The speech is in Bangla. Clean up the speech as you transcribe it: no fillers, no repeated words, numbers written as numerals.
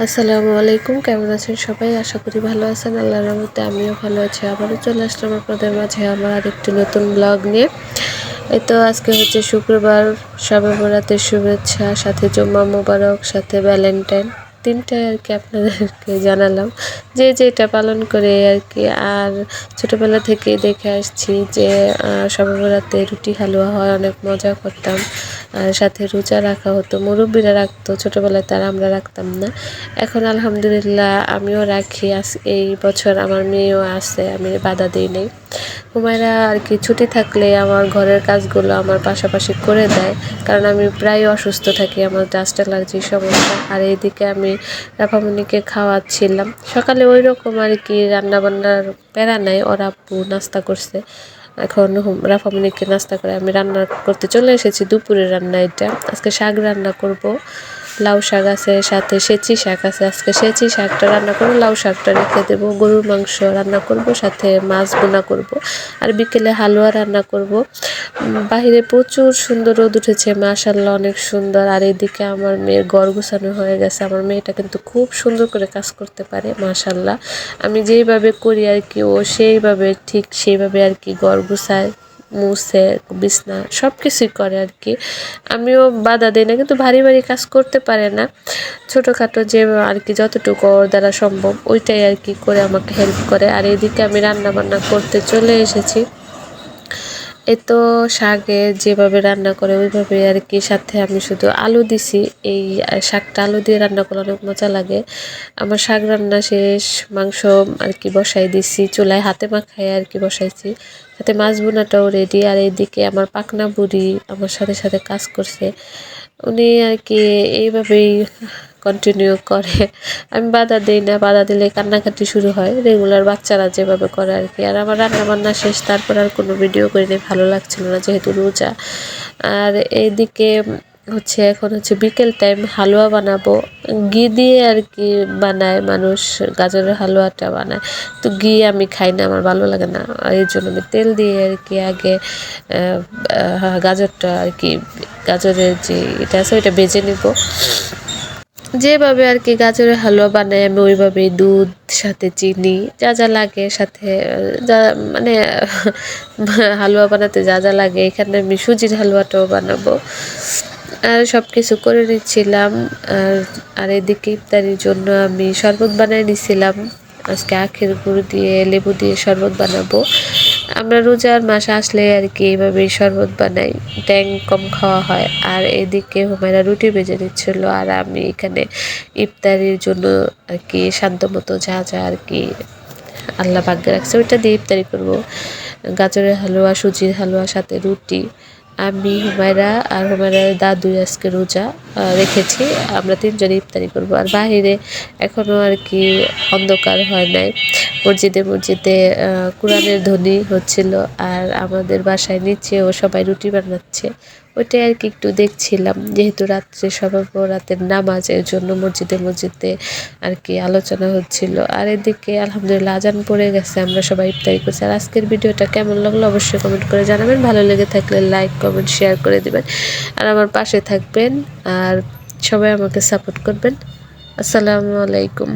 আসসালামু আলাইকুম, কেমন আছেন সবাই? আশা করি ভালো আছেন। আল্লাহর রহমতে আমিও ভালো আছি। আবারও চলে আসলাম আপনাদের মাঝে আমার আরেকটি নতুন ব্লগ নিয়ে। এই তো আজকে হচ্ছে শুক্রবার, শবে বরাতের শুভেচ্ছা, সাথে জুম্মা মোবারক, সাথে ভ্যালেন্টাইন, তিনটাই আর কি আপনাদেরকে জানালাম যে যেটা পালন করে আর কি। আর ছোটোবেলা থেকে দেখে আসছি যে শবে বরাতে রুটি হালুয়া হয়, অনেক মজা করতাম। আর সাথে রোজা রাখা হতো, মুরব্বীরা রাখতো, ছোটোবেলায় তার আমরা রাখতাম না। এখন আলহামদুলিল্লাহ আমিও রাখি। এই বছর আমার মেয়েও আছে, আমি বাধা দিই নেই। হুমায়রা আর কি ছুটি থাকলে আমার ঘরের কাজগুলো আমার পাশাপাশি করে দেয়, কারণ আমি প্রায় অসুস্থ থাকি, আমার ডাস্ট অ্যালার্জির সমস্যা। আর এইদিকে আমি রাফামণিকে খাওয়াচ্ছিলাম সকালে, ওই রকম আর কি রান্নাবান্নার প্যারা নাই, ওর আব্বু নাস্তা করছে। এখন রাফামণিকে নাস্তা করে আমি রান্না করতে চলে এসেছি। দুপুরের রান্না এটা, আজকে শাক রান্না করব। লাউ শাক আছে, সাথে সেচি শাক আছে। আজকে সেচি শাকটা রান্না করবো, লাউ শাকটা রেখে দেবো। গরুর মাংস রান্না করব, সাথে মাছ বোনা করব। আর বিকেলে হালুয়া রান্না করব। বাহিরে প্রচুর সুন্দর রোদ উঠেছে, মাশাআল্লাহ অনেক সুন্দর। আর এদিকে আমার মেয়ের ঘর গোছানো হয়ে গেছে। আমার মেয়েটা কিন্তু খুব সুন্দর করে কাজ করতে পারে, মাশাআল্লাহ। আমি যেইভাবে করি আর কি, ও সেইভাবে ঠিক সেইভাবে আর কি ঘর গুছায়, মুছে, বিছনা সব কিছুই করে আর কি। আমিও বাধা দিই না, কিন্তু ভারী ভারী কাজ করতে পারে না। ছোটোখাটো যে আর কি যতটুকু ওর দ্বারা সম্ভব ওইটাই আর কি করে আমাকে হেল্প করে। আর এদিকে আমি রান্না বান্না করতে চলে এসেছি। এ তো শাকে যেভাবে রান্না করে ওইভাবে আর কি, সাথে আমি শুধু আলু দিছি। এই শাকটা আলু দিয়ে রান্না করলে অনেক মজা লাগে। আমার শাক রান্না শেষ, মাংস আর কি বসাই দিছি চুলায়, হাতে মাখায় আর কি বসাইছি। সাথে মাছ বোনাটাও রেডি। আর এইদিকে আমার পাকনা বুড়ি আমার সাথে সাথে কাজ করছে, উনি আর কি এইভাবেই কন্টিনিউ করে। আমি বাধা দিই না, বাধা দিলে কান্নাকাটি শুরু হয়, রেগুলার বাচ্চারা যেভাবে করে আর কি। আর আমার রান্না বান্না শেষ, তারপর আর কোনো ভিডিও করিনি, ভালো লাগছিল না যেহেতু রোজা। আর এইদিকে হচ্ছে এখন হচ্ছে বিকেল টাইম, হালুয়া বানাবো। ঘি দিয়ে আর কি বানায় মানুষ, গাজরের হালুয়াটা বানায়। তো ঘি আমি খাই না, আমার ভালো লাগে না। এই জন্য আমি তেল দিয়ে আর কি আগে গাজরটা আর কি, গাজরের যে এটা আছে ওইটা ভেজে নিব। যেভাবে আর কি গাজরের হালুয়া বানাই আমি ওইভাবেই, দুধ সাথে চিনি যা যা লাগে, সাথে যা মানে হালুয়া বানাতে যা যা লাগে, এখানে আমি সুজির হালুয়াটাও বানাবো। আর সব কিছু করে নিচ্ছিলাম। আর এদিকে ইফতারির জন্য আমি শরবত বানিয়ে নিছিলাম। আজকে আখের গুড় দিয়ে লেবু দিয়ে শরবত বানাবো। আমরা রোজার মাস আসলে আর কি এইভাবেই শরবত বানাই, ট্যাং কম খাওয়া হয়। আর এদিকে হুমায়রা রুটি ভেজে নিচ্ছিল, আর আমি এখানে ইফতারির জন্য আর কি সাধ্য মতো যা যা আর কি আল্লাহ ভাগ্যে রাখছে ওইটা দিয়ে ইফতারি করবো। গাজরের হালুয়া, সুজির হালুয়া, সাথে রুটি। আমি, হুমায়রা আর হুমায়রার দাদুই আজকে রোজা রেখেছি, আমরা তিনজনে ইফতারি করব। আর বাহিরে এখনও আর কি অন্ধকার হয় নাই, মসজিদে মসজিদে কোরআনের ধ্বনি হচ্ছিল। আর আমাদের বাসায় নিচেও সবাই রুটি বানাচ্ছে, ওইটাই আর কি একটু দেখছিলাম। যেহেতু রাত্রে সবে বরাতের নামাজের জন্য মসজিদে মসজিদে আর কি আলোচনা হচ্ছিল। আর এদিকে আলহামদুলিল্লাহ আজান পড়ে গেছে, আমরা সবাই ইফতারি করছি। আর আজকের ভিডিওটা কেমন লাগলো অবশ্যই কমেন্ট করে জানাবেন, ভালো লেগে থাকলে লাইক কমেন্ট শেয়ার করে দিবেন, আর আমার পাশে থাকবেন, আর সবাই আমাকে সাপোর্ট করবেন। আসসালামু আলাইকুম।